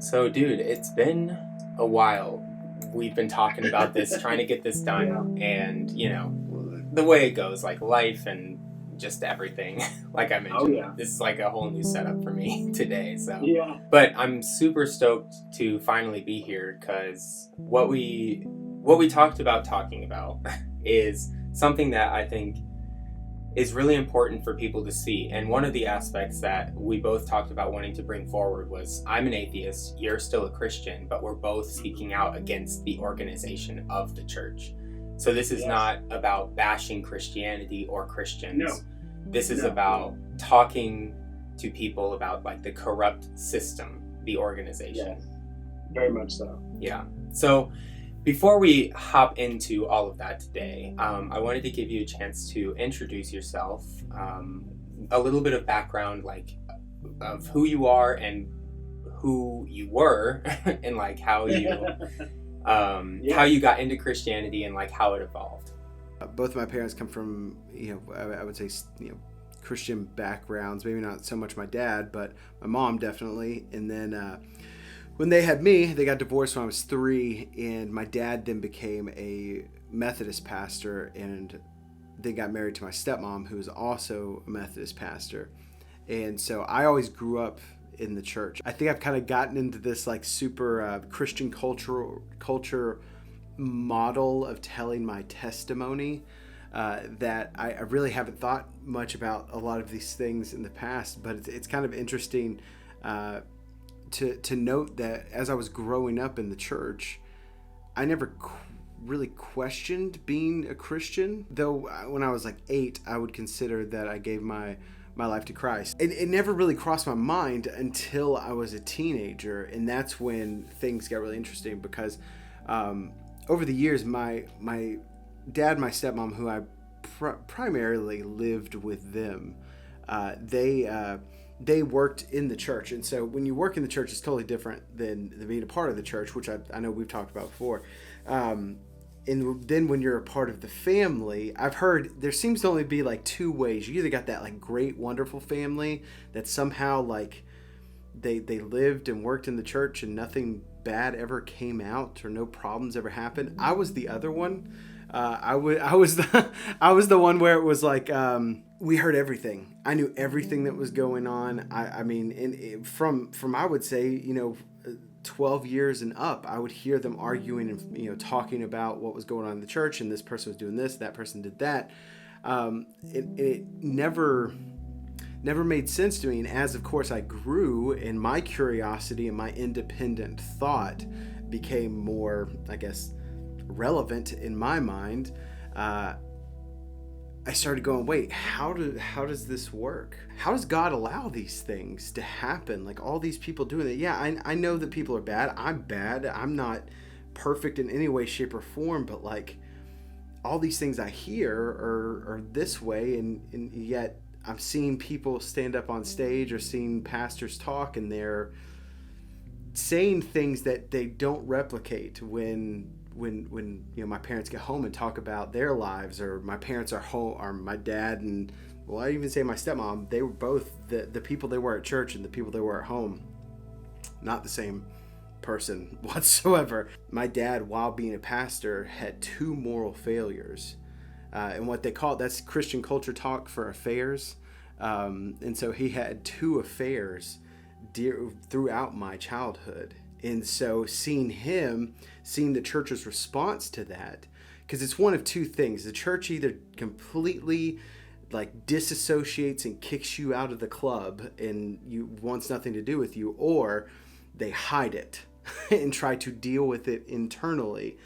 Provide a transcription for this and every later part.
So, dude, it's been a while. We've been talking about this, trying to get this Yeah. done, and the way it goes, like life and just everything. Like I Oh mentioned, yeah. this is like a whole new setup for me today. So, Yeah. but I'm super stoked to finally be here because what we talked about talking about is something that I think is really important for people to see. And one of the aspects that we both talked about wanting to bring forward was I'm an atheist, you're still a Christian, but we're both Hmm. speaking out against the organization of the church. So this is Yes. not about bashing Christianity or No. Christians. This is No. about talking to people about like the corrupt system, the Yes. organization. Very much so. Yeah. So before we hop into all of that today, I wanted to give you a chance to introduce yourself, a little bit of background, like of who you are and who you were, and like how Yeah. you got into Christianity and like how it evolved. Both of my parents come from, I would say, Christian backgrounds. Maybe not so much my dad, but my mom definitely. And then when they had me, they got divorced when I was 3, and my dad then became a Methodist pastor, and they got married to my stepmom, who is also a Methodist pastor. And so I always grew up in the church. I think I've kind of gotten into this like super Christian culture model of telling my testimony that I really haven't thought much about a lot of these things in the past, but it's kind of interesting to note that as I was growing up in the church, I never really questioned being a Christian, though when I was like 8, I would consider that I gave my life to Christ. It never really crossed my mind until I was a teenager, and that's when things got really interesting because over the years, my dad and my stepmom, who I primarily lived with them, they worked in the church, and so when you work in the church, it's totally different than being a part of the church, which I know we've talked about before. And then when you're a part of the family, I've heard there seems to only be like 2 ways. You either got that like great, wonderful family that somehow like they lived and worked in the church and nothing bad ever came out or no problems ever happened. I was the other one. I was the I was the one where it was like we heard everything. I knew everything that was going on. I mean, from I would say 12 years and up, I would hear them arguing and talking about what was going on in the church, and this person was doing this, that person did that. It never made sense to me. And as of course I grew, and my curiosity and my independent thought became more, I guess, relevant in my mind, I started going, wait, how does this work? How does God allow these things to happen? Like all these people doing it. Yeah, I know that people are bad. I'm bad. I'm not perfect in any way, shape, or form, but like all these things I hear are this way, and yet I'm seeing people stand up on stage or seeing pastors talk, and they're saying things that they don't replicate when my parents get home and talk about their lives, or my parents are home, or my dad and, well, I even say my stepmom, they were both the people they were at church and the people they were at home, not the same person whatsoever. My dad, while being a pastor, had 2 moral failures, and what they call that's Christian culture talk for affairs. And so he had 2 affairs throughout my childhood. And so seeing the church's response to that, because it's one of 2 things. The church either completely like disassociates and kicks you out of the club and you wants nothing to do with you, or they hide it and try to deal with it internally.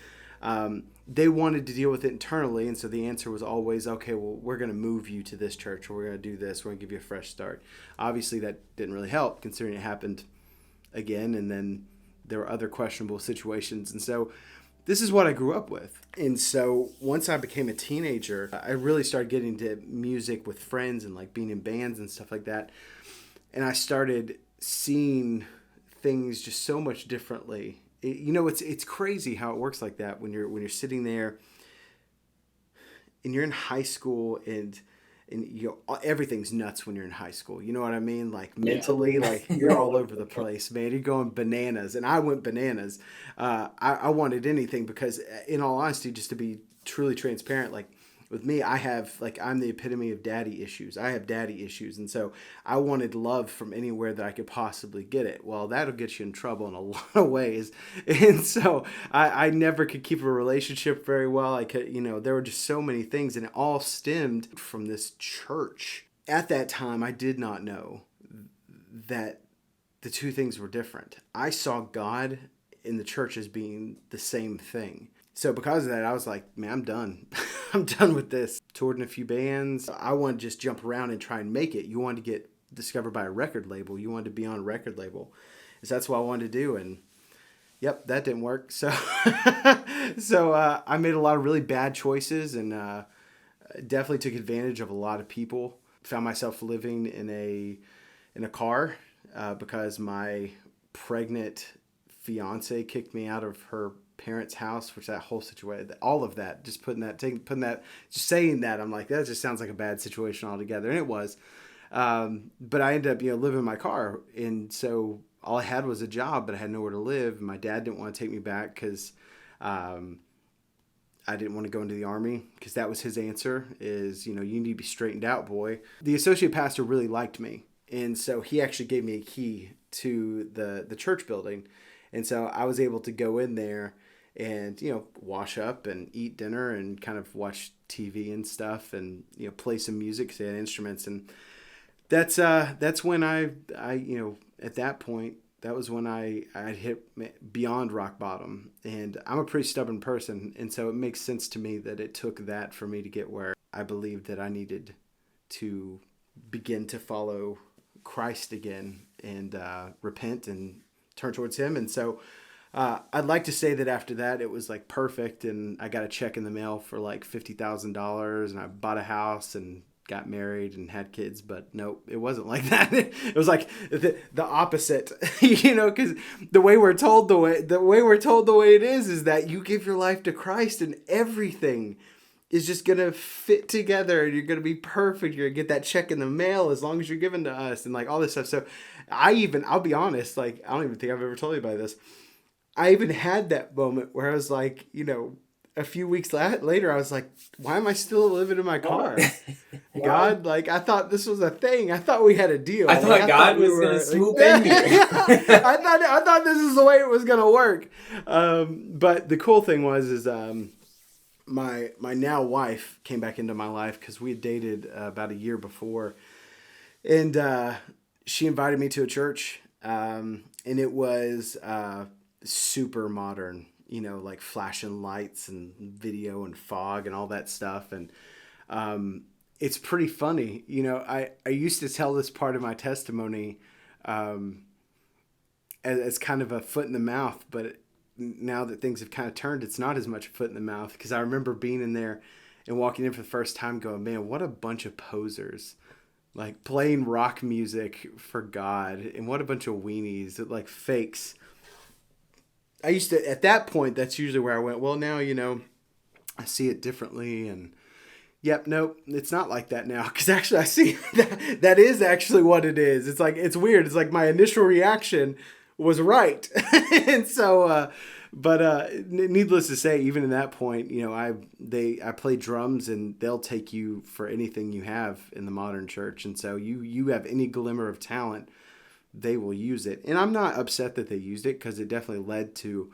They wanted to deal with it internally, and so the answer was always, okay, well, we're going to move you to this church, or we're going to do this, we're going to give you a fresh start. Obviously, that didn't really help, considering it happened again, and then there were other questionable situations. And so this is what I grew up with. And so once I became a teenager, I really started getting into music with friends and like being in bands and stuff like that. And I started seeing things just so much differently. It's crazy how it works like that when you're sitting there and you're in high school, and and everything's nuts when you're in high school. You know what I mean? Like mentally, like you're all over the place, man. You're going bananas, and I went bananas. I wanted anything because, in all honesty, just to be truly transparent, like with me, I'm the epitome of daddy issues. I have daddy issues, and so I wanted love from anywhere that I could possibly get it. Well, that'll get you in trouble in a lot of ways, and so I never could keep a relationship very well. I could, there were just so many things, and it all stemmed from this church. At that time, I did not know that the two things were different. I saw God in the church as being the same thing. So because of that, I was like, man, I'm done. I'm done with this. Toured in a few bands. I wanted to just jump around and try and make it. You wanted to get discovered by a record label. You wanted to be on a record label. So that's what I wanted to do. And yep, that didn't work. So I made a lot of really bad choices and definitely took advantage of a lot of people. Found myself living in a car because my pregnant fiance kicked me out of her parents' house, which that whole situation, all of that, just just saying that, I'm like, that just sounds like a bad situation altogether, and it was. But I ended up, living in my car, and so all I had was a job, but I had nowhere to live. My dad didn't want to take me back because I didn't want to go into the Army, because that was his answer, is, you need to be straightened out, boy. The associate pastor really liked me, and so he actually gave me a key to the church building, and so I was able to go in there and, wash up and eat dinner and kind of watch TV and stuff and, play some music, 'cause they had instruments. And that's when I at that point, that was when I hit beyond rock bottom. And I'm a pretty stubborn person. And so it makes sense to me that it took that for me to get where I believed that I needed to begin to follow Christ again and repent and turn towards him. And so I'd like to say that after that it was like perfect, and I got a check in the mail for like $50,000, and I bought a house and got married and had kids. But nope, it wasn't like that. It was like the opposite, because the way we're told the way it is that you give your life to Christ and everything is just going to fit together. You're going to be perfect. You're going to get that check in the mail as long as you're given to us and like all this stuff. So I'll be honest, like, I don't even think I've ever told you about this. I even had that moment where I was like, a few weeks later, I was like, why am I still living in my car? God, like, I thought this was a thing. I thought we had a deal. I thought God was going to swoop in here. I thought this is the way it was going to work. But the cool thing was my now wife came back into my life, because we had dated about a year before. And she invited me to a church. And it was super modern, like flashing lights and video and fog and all that stuff. And it's pretty funny. I used to tell this part of my testimony as kind of a foot in the mouth, but now that things have kind of turned, it's not as much a foot in the mouth, because I remember being in there and walking in for the first time going, man, what a bunch of posers, like playing rock music for God, and what a bunch of weenies, like fakes. I used to, at that point, that's usually where I went, well, now, I see it differently. And yep, nope, it's not like that now. Because actually I see that is actually what it is. It's like, it's weird. It's like my initial reaction was right. And so, needless to say, even in that point, I play drums, and they'll take you for anything you have in the modern church. And so you have any glimmer of talent, they will use it. And I'm not upset that they used it, because it definitely led to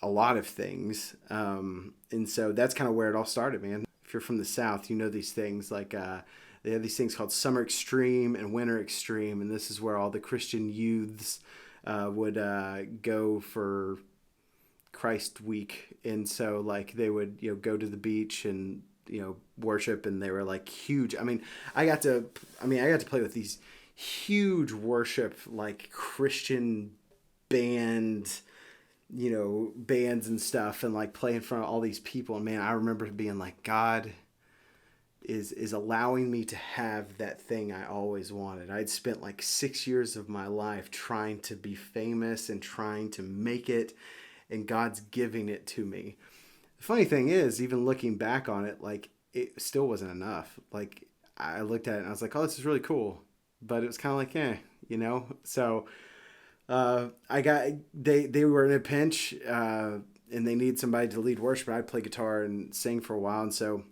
a lot of things. And so that's kind of where it all started, man. If you're from the South, these things like they have these things called Summer Extreme and Winter Extreme. And this is where all the Christian youths would go for Christ Week. And so like they would, go to the beach and, worship. And they were like huge. I got to play with these huge worship, like Christian bands and stuff, and like play in front of all these people. And man, I remember being like, God is allowing me to have that thing I always wanted. I'd spent like 6 years of my life trying to be famous and trying to make it, and God's giving it to me. The funny thing is, even looking back on it, like, it still wasn't enough. Like, I looked at it and I was like, oh, this is really cool. But it was kind of like, So they were in a pinch, and they need somebody to lead worship. I'd play guitar and sing for a while, and so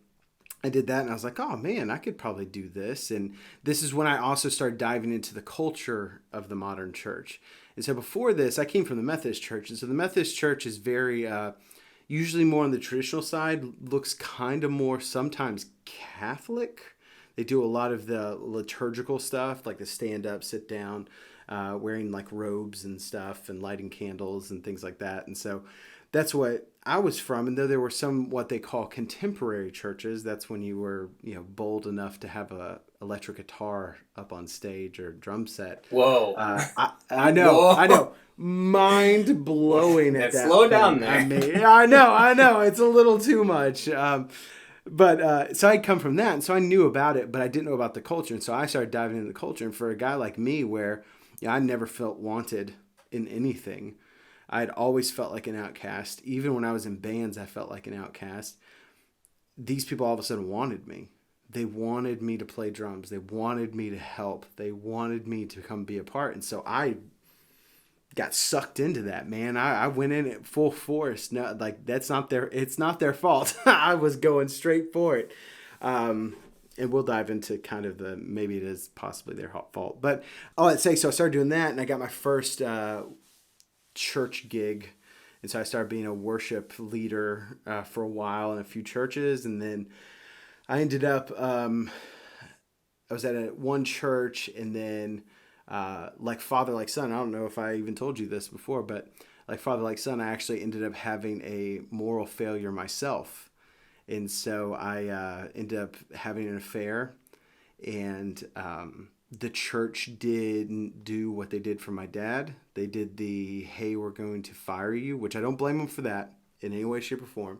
I did that, and I was like, oh man, I could probably do this. And this is when I also started diving into the culture of the modern church. And so before this, I came from the Methodist church, and so the Methodist church is very usually more on the traditional side, looks kind of more sometimes Catholic. They do a lot of the liturgical stuff, like the stand up, sit down, wearing like robes and stuff, and lighting candles and things like that. And so that's what I was from. And though there were some what they call contemporary churches, that's when you were, bold enough to have a electric guitar up on stage or drum set. Whoa. I know, Whoa. I know. Mind blowing at that. Slow down there. I mean, I know. It's a little too much. But so I'd come from that, and so I knew about it, but I didn't know about the culture. And so I started diving into the culture. And for a guy like me, where I never felt wanted in anything, I'd always felt like an outcast. Even when I was in bands, I felt like an outcast. These people all of a sudden wanted me. They wanted me to play drums. They wanted me to help. They wanted me to come be a part. And so I got sucked into that, man. I went in at full force. No, like it's not their fault. I was going straight for it. And we'll dive into kind of maybe it is possibly their fault. But all I'd say, so I started doing that, and I got my first church gig. And so I started being a worship leader for a while in a few churches. And then I ended up, I was at one church, and then like father, like son. I don't know if I even told you this before, but like father, like son, I actually ended up having a moral failure myself. And so I ended up having an affair, and the church didn't do what they did for my dad. They did hey, we're going to fire you, which I don't blame them for that in any way, shape, or form.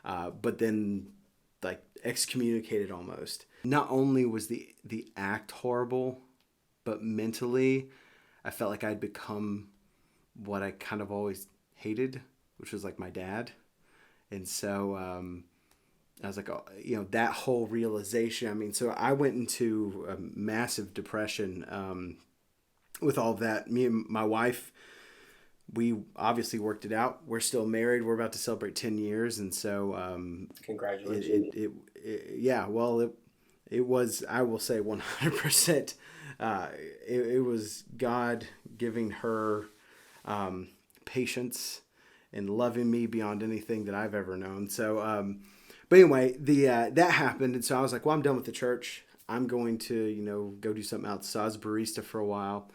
But then like excommunicated almost. Not only was the act horrible, but mentally I felt like I'd become what I kind of always hated, which was like my dad. And so I was like, oh, that whole realization. I mean, so I went into a massive depression with all of that. Me and my wife, we obviously worked it out. We're still married. We're about to celebrate 10 years. And so Congratulations. It was, I will say 100%. It was God giving her patience and loving me beyond anything that I've ever known. So, but anyway, that happened, and so I was like, well, I'm done with the church. I'm going to, go do something else. So I was a barista for a while,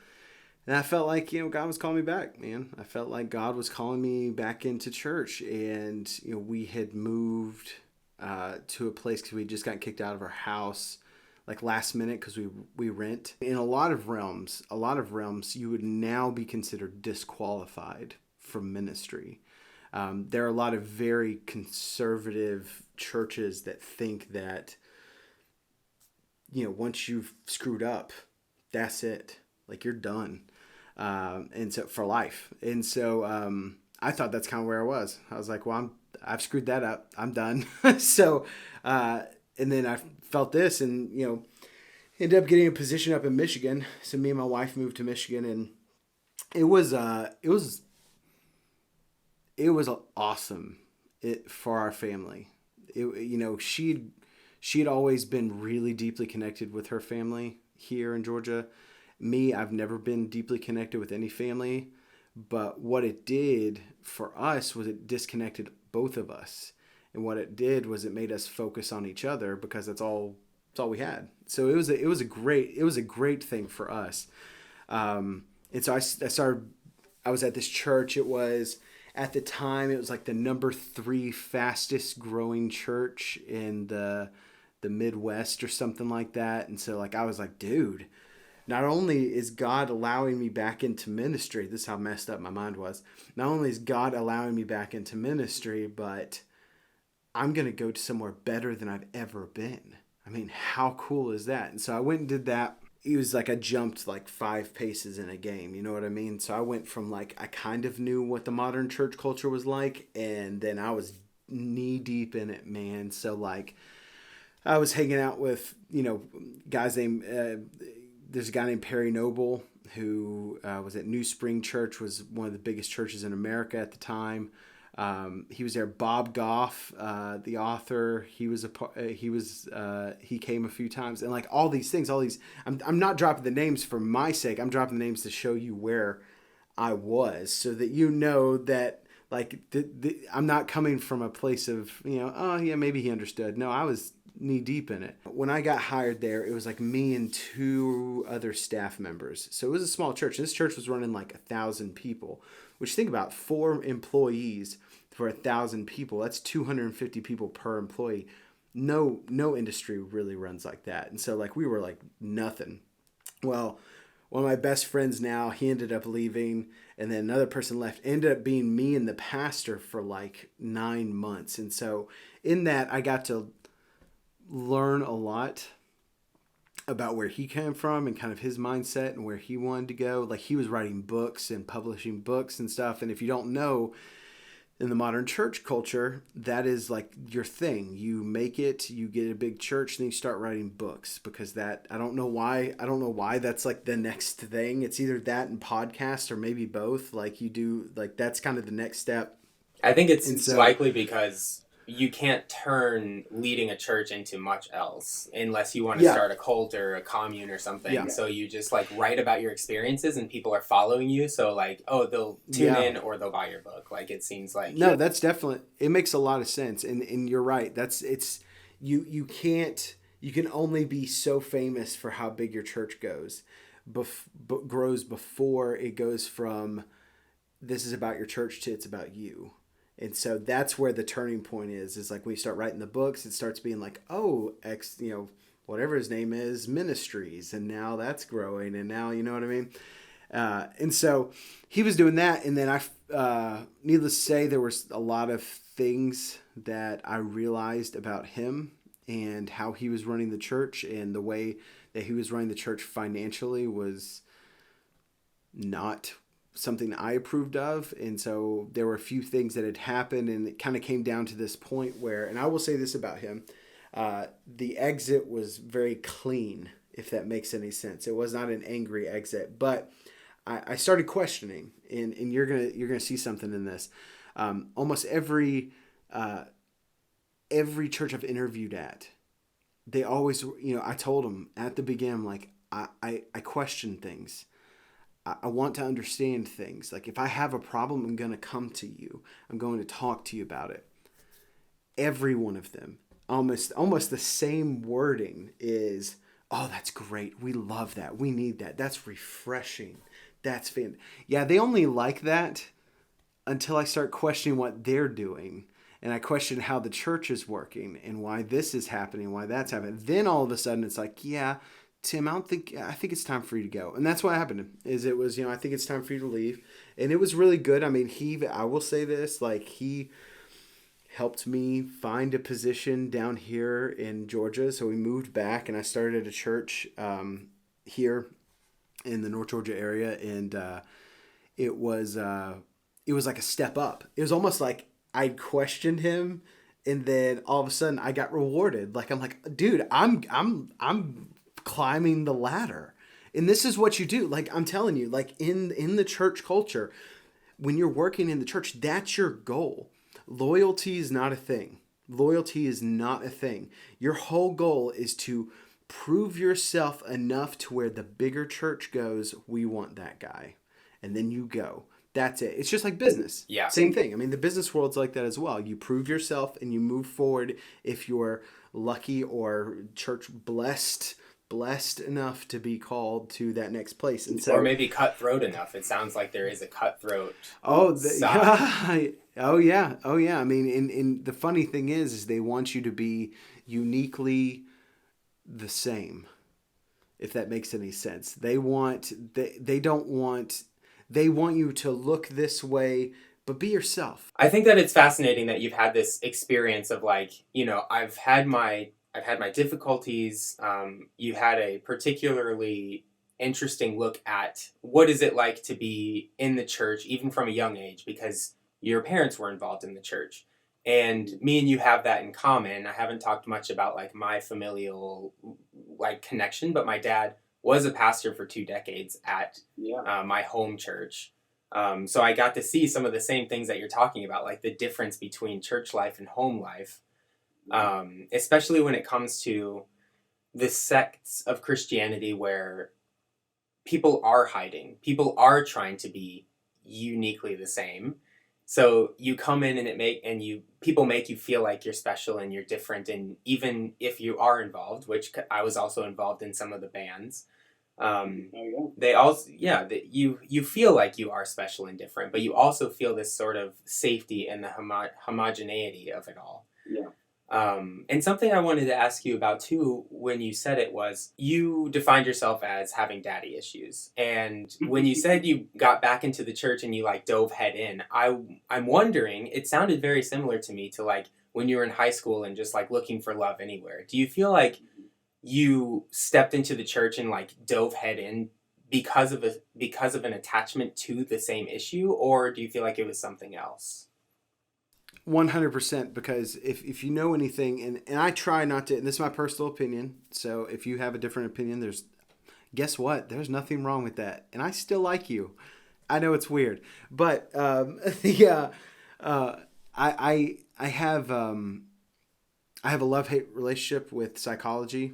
and I felt like, God was calling me back, man. I felt like God was calling me back into church, and, we had moved to a place because we just got kicked out of our house like last minute because we rent. In a lot of realms, you would now be considered disqualified from ministry. There are a lot of very conservative churches that think that, once you've screwed up, that's it. Like you're done. And so for life. And so I thought that's kind of where I was. I was like, well, I've screwed that up. I'm done. So, and then I felt this, and, ended up getting a position up in Michigan. So me and my wife moved to Michigan, and it was awesome for our family. She'd always been really deeply connected with her family here in Georgia. Me, I've never been deeply connected with any family, but what it did for us was it disconnected both of us. And what it did was it made us focus on each other because that's all we had. So it was a great thing for us. And so I was at this church. It was, at the time, it was like the number 3 fastest growing church in the Midwest or something like that. And so like, I was like, dude, not only is God allowing me back into ministry, this is how messed up my mind was. Not only is God allowing me back into ministry, but I'm going to go to somewhere better than I've ever been. I mean, how cool is that? And so I went and did that. It was like I jumped like 5 paces in a game. You know what I mean? So I went from like, I kind of knew what the modern church culture was like, and then I was knee deep in it, man. So like, I was hanging out with, guys named, there's a guy named Perry Noble who was at New Spring Church, was one of the biggest churches in America at the time. He was there. Bob Goff, the author, he came a few times, and like all these things, I'm not dropping the names for my sake. I'm dropping the names to show you where I was, so that you know that like I'm not coming from a place of, oh yeah, maybe he understood. No, I was knee deep in it. When I got hired there, it was like me and two other staff members. So it was a small church. This church was running like 1,000 people, which, think about 4 employees for 1,000 people. That's 250 people per employee. No industry really runs like that. And so like we were like nothing. Well, one of my best friends now, he ended up leaving, and then another person left. Ended up being me and the pastor for like 9 months. And so in that, I got to learn a lot about where he came from and kind of his mindset and where he wanted to go. Like, he was writing books and publishing books and stuff. And if you don't know, in the modern church culture, that is like your thing. You make it, you get a big church, then you start writing books, because that, I don't know why that's like the next thing. It's either that and podcast, or maybe both. Like, you do, like, that's kind of the next step. I think it's likely because you can't turn leading a church into much else unless you want to start a cult or a commune or something. Yeah. So you just like write about your experiences and people are following you. So like, oh, they'll tune in or they'll buy your book. Like, it seems like. No, that's definitely, it makes a lot of sense. And you're right. You can only be so famous for how big your church goes, grows before it goes from this is about your church to it's about you. And so that's where the turning point is like when you start writing the books, it starts being like, oh, whatever his name is, ministries. And now that's growing. And now, you know what I mean? And so he was doing that. And then needless to say, there was a lot of things that I realized about him and how he was running the church, and the way that he was running the church financially was not something I approved of. And so there were a few things that had happened, and it kind of came down to this point where, and I will say this about him, the exit was very clean, if that makes any sense. It was not an angry exit, but I started questioning, and you're gonna see something in this. Almost every church I've interviewed at, they always, I told them at the beginning, like, I question things. I want to understand things. Like, if I have a problem, I'm going to come to you. I'm going to talk to you about it. Every one of them, almost the same wording is, oh, that's great. We love that. We need that. That's refreshing. That's fan. Yeah, they only like that until I start questioning what they're doing. And I question how the church is working and why this is happening, why that's happening. Then all of a sudden it's like, yeah, Tim, I think it's time for you to go. And that's what happened. It was, I think it's time for you to leave. And it was really good. I mean, I will say this, like, he helped me find a position down here in Georgia. So we moved back, and I started at a church here in the North Georgia area. And it was like a step up. It was almost like I questioned him, and then all of a sudden I got rewarded. Like, I'm like, dude, I'm climbing the ladder. And this is what you do. Like, I'm telling you, like, in the church culture, when you're working in the church, that's your goal. Loyalty is not a thing. Loyalty is not a thing. Your whole goal is to prove yourself enough to where the bigger church goes, we want that guy. And then you go. That's it. It's just like business. Yeah. Same thing. I mean, the business world's like that as well. You prove yourself and you move forward if you're lucky or church blessed enough to be called to that next place. And so, or maybe cutthroat enough. It sounds like there is a cutthroat side. Oh yeah. I mean, and the funny thing is they want you to be uniquely the same, if that makes any sense. They want you to look this way, but be yourself. I think that it's fascinating that you've had this experience of, like, I've had my difficulties. You had a particularly interesting look at what is it like to be in the church, even from a young age, because your parents were involved in the church. And me and you have that in common. I haven't talked much about like my familial like connection, but my dad was a pastor for 2 decades at my home church. So I got to see some of the same things that you're talking about, like the difference between church life and home life, especially when it comes to the sects of Christianity where people are hiding, people are trying to be uniquely the same. So you come in and people make you feel like you're special and you're different, and even if you are involved, which I was also involved in some of the bands, they also that you feel like you are special and different, but you also feel this sort of safety and the homogeneity of it all. And something I wanted to ask you about too, when you said it, was you defined yourself as having daddy issues. And when you said you got back into the church and you like dove head in, I'm wondering, it sounded very similar to me to like when you were in high school and just like looking for love anywhere. Do you feel like you stepped into the church and like dove head in because of an attachment to the same issue, or do you feel like it was something else? 100%, because if you know anything, and I try not to, and this is my personal opinion, so if you have a different opinion, guess what? There's nothing wrong with that. And I still like you. I know it's weird, but I have a love-hate relationship with psychology.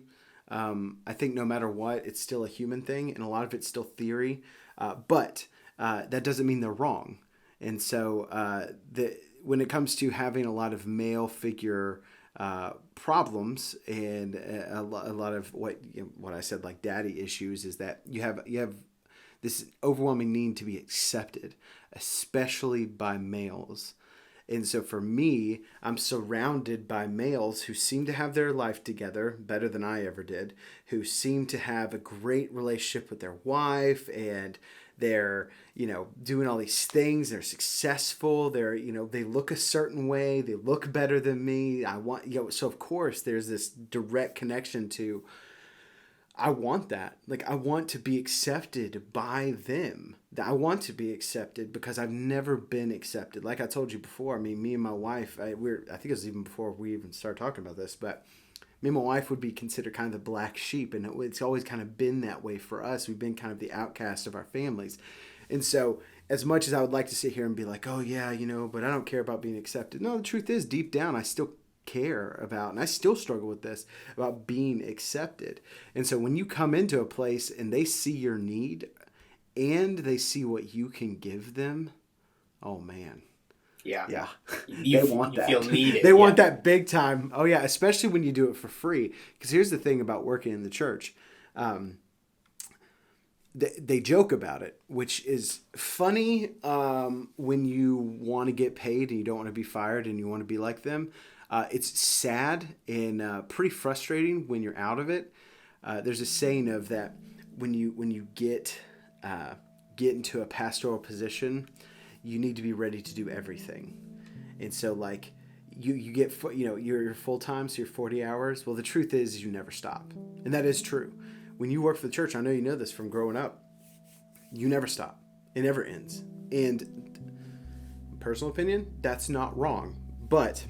I think no matter what, it's still a human thing, and a lot of it's still theory, but that doesn't mean they're wrong. And so when it comes to having a lot of male figure problems and a lot of what I said, like daddy issues, is that you have this overwhelming need to be accepted, especially by males. And so for me, I'm surrounded by males who seem to have their life together better than I ever did, who seem to have a great relationship with their wife, and they're, doing all these things. They're successful. They're, they look a certain way. They look better than me. So of course there's this direct connection to, I want that. Like, I want to be accepted by them. I want to be accepted because I've never been accepted. Like I told you before, I mean, me and my wife, I think it was even before we even started talking about this, but me and my wife would be considered kind of the black sheep, and it's always kind of been that way for us. We've been kind of the outcast of our families. And so as much as I would like to sit here and be like, oh yeah, but I don't care about being accepted. No, the truth is, deep down, I still care about, and I still struggle with this, about being accepted. And so when you come into a place and they see your need and they see what you can give them, oh man. Yeah. They want that. You feel needed. They want that big time. Oh yeah, especially when you do it for free. Because here's the thing about working in the church. They joke about it, which is funny when you want to get paid and you don't want to be fired and you want to be like them. It's sad and pretty frustrating when you're out of it. There's a saying of that when you get into a pastoral position, you need to be ready to do everything. And so like you get, you're full time, so you're 40 hours. Well, the truth is you never stop. And that is true. When you work for the church, I know you know this from growing up, you never stop. It never ends. And personal opinion, that's not wrong. But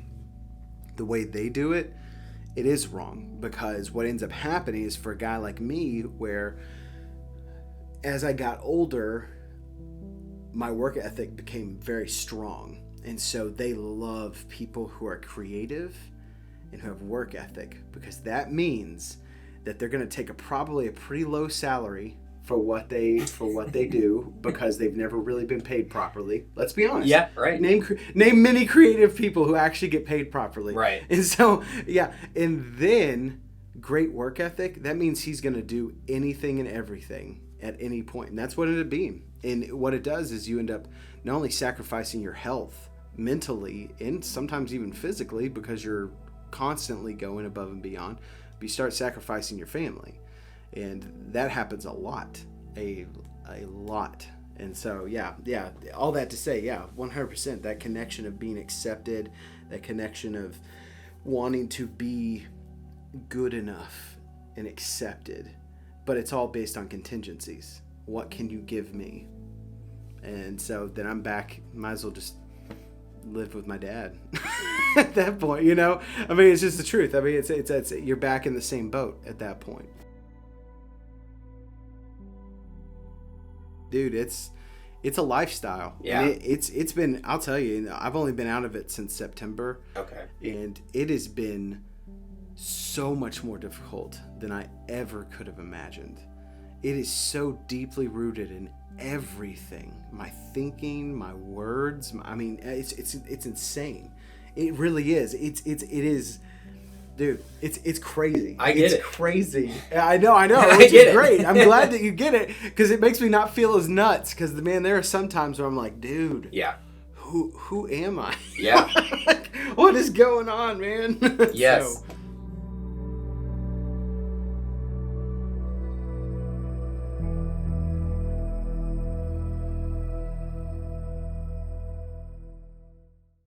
the way they do it, it is wrong, because what ends up happening is, for a guy like me, where as I got older, my work ethic became very strong. And so they love people who are creative and who have work ethic, because that means that they're going to take probably a pretty low salary for what they do, because they've never really been paid properly. Let's be honest. Yeah, right. Name many creative people who actually get paid properly. Right. And so, yeah, and then great work ethic, that means he's going to do anything and everything at any point. And that's what it ended up being. And what it does is you end up not only sacrificing your health mentally and sometimes even physically, because you're constantly going above and beyond, but you start sacrificing your family. And that happens a lot. And so, yeah, all that to say, 100%, that connection of being accepted, that connection of wanting to be good enough and accepted, but it's all based on contingencies. What can you give me? And so then I'm back, might as well just live with my dad at that point, you know? I mean, it's just the truth. I mean, it's you're back in the same boat at that point. Dude, it's a lifestyle. Yeah. And it's been, I'll tell you, I've only been out of it since September. Okay. And it has been so much more difficult than I ever could have imagined. It is so deeply rooted in everything. My thinking, my words. I mean, it's insane. It really is. It is, dude. It's crazy. I get it. It's crazy. I know. I Which get is it. great. I'm glad that you get it because it makes me not feel as nuts. Because man, there are some times where I'm like, dude. Yeah. Who am I? Yeah. Like, what is going on, man? Yes. So,